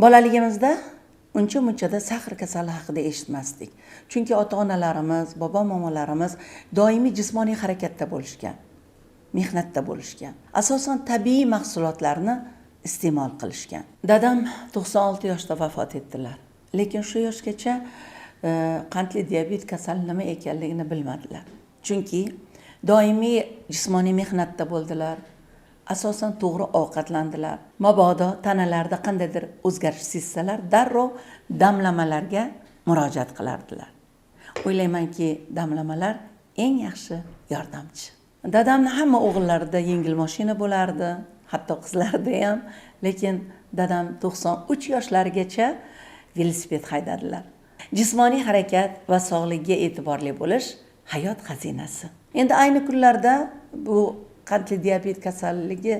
Bolaligimizda uncha munchada sahr kasali haqida eshitmasdik. Chunki ota-onalarimiz, bobo-momalarimiz doimiy jismoniy harakatda bo'lishgan, mehnatda bo'lishgan. Asosan tabiiy mahsulotlarni iste'mol qilishgan. Dadam 96 yoshda vafot etdilar. Lekin shu yoshgacha qandli diabet kasali nima ekanligini bilmadilar. Chunki doimiy jismoniy mehnatda bo'ldilar. Asosan to'g'ri ovqatlandilar. Mabodo tanalarida qandaydir o'zgarish sezsalar, darrov damlamalarga murojaat qilardilar. O'ylaymanki, damlamalar eng yaxshi yordamchi. Dadamni hamma o'g'illarida yengil mashina bo'lardi, hatto qizlarida ham, lekin dadam 93 yoshlarigacha velosiped haydadilar. Jismoniy harakat va sog'ligiga e'tiborli bo'lish hayot xazinasi. Endi ayni kunlarda bu qandli diabet kasalligi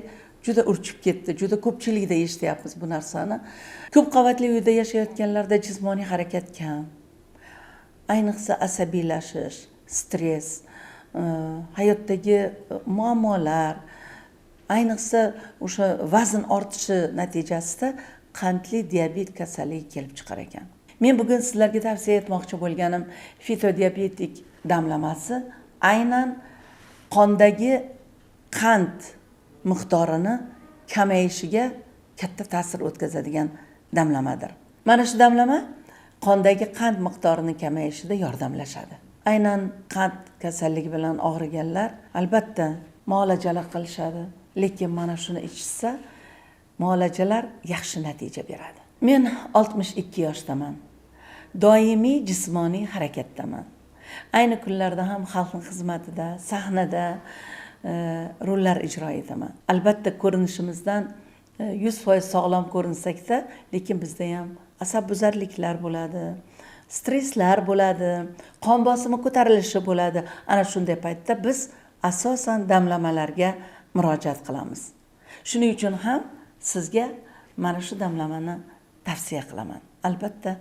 juda urchib ketdi. Juda ko'pchilikda eshityapmiz bu narsani. Ko'p qavatli uyda yashayotganlarda jismoniy harakat kam. Ayniqsa asabiylashish, stress, hayotdagi muammolar, ayniqsa o'sha vazn ortishi natijasida qandli diabet kasalligi kelib chiqar ekan. Men bugun sizlarga tavsiya etmoqchi bo'lganim fitodiabetik damlamasi aynan qondagi qand miqdorini kamayishiga katta ta'sir o'tkazadigan damlamadir. Mana shu damlama qondagi qand miqdorini kamayishida yordamlashadi. Aynan qand kasalligi bilan og'riganlar albatta muolajalar qilishadi, lekin mana shuni ichsa muolajalar yaxshi natija beradi. Men 62 yoshdaman. Doimiy jismoniy harakatdaman. Ayni kunlarda ham xalqning xizmatida, sahnada rollar ijro etaman. Albatta ko'rinishimizdan 100% sog'lom ko'rinsak-da, lekin bizda ham asabbuzarliklar bo'ladi, stresslar bo'ladi, qon bosimi ko'tarilishi bo'ladi. Ana shunday paytda biz asosan damlamalarga murojaat qilamiz. Shuning uchun ham sizga mana shu damlamani tavsiya qilaman. Albatta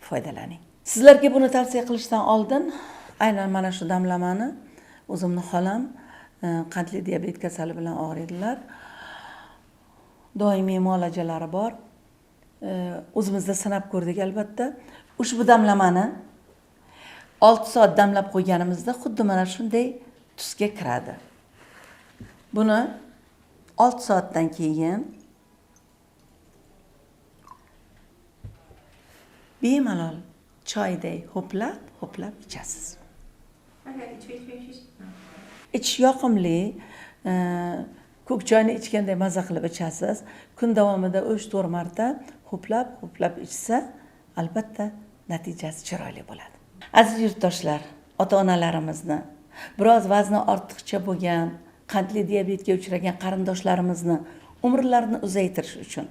foydalaning. Sizlarga buni tavsiya qilishdan oldin aynan mana shu damlamani o'zimni xolam qandli diabet kasali bilan og'riydilar. Doimiy muolajalari bor. O'zimizda sinab ko'rdik albatta. Ushbu damlamani 6 soat damlab qo'yganimizda xuddi mana shunday tusga kiradi. Buni 6 soatdan keyin bemalol choyday ho'plab ichasiz. Ichish yoqimli, ko'k choyni ichganday maza qilib ichasiz. Kun davomida 3-4 marta ho'plab ichsa, albatta natijasi chiroyli bo'ladi. Aziz yurtdoshlar, ota-onalarimizni, biroz vazni ortiqcha bo'lgan, qandli diabetga uchragan qarindoshlarimizni umrlarini uzaytirish uchun,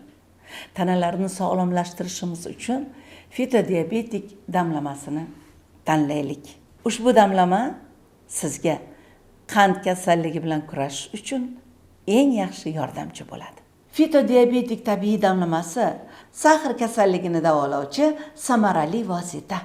tanalarini sog'lomlashtirishimiz uchun fitodiabetik damlamasini tanlaylik. Ushbu damlama sizga qand kasalligi bilan kurashish uchun eng yaxshi yordamchi bo'ladi. Fitodiabetik tabiiy damlamasi sahr kasalligini davolovchi samarali vosita.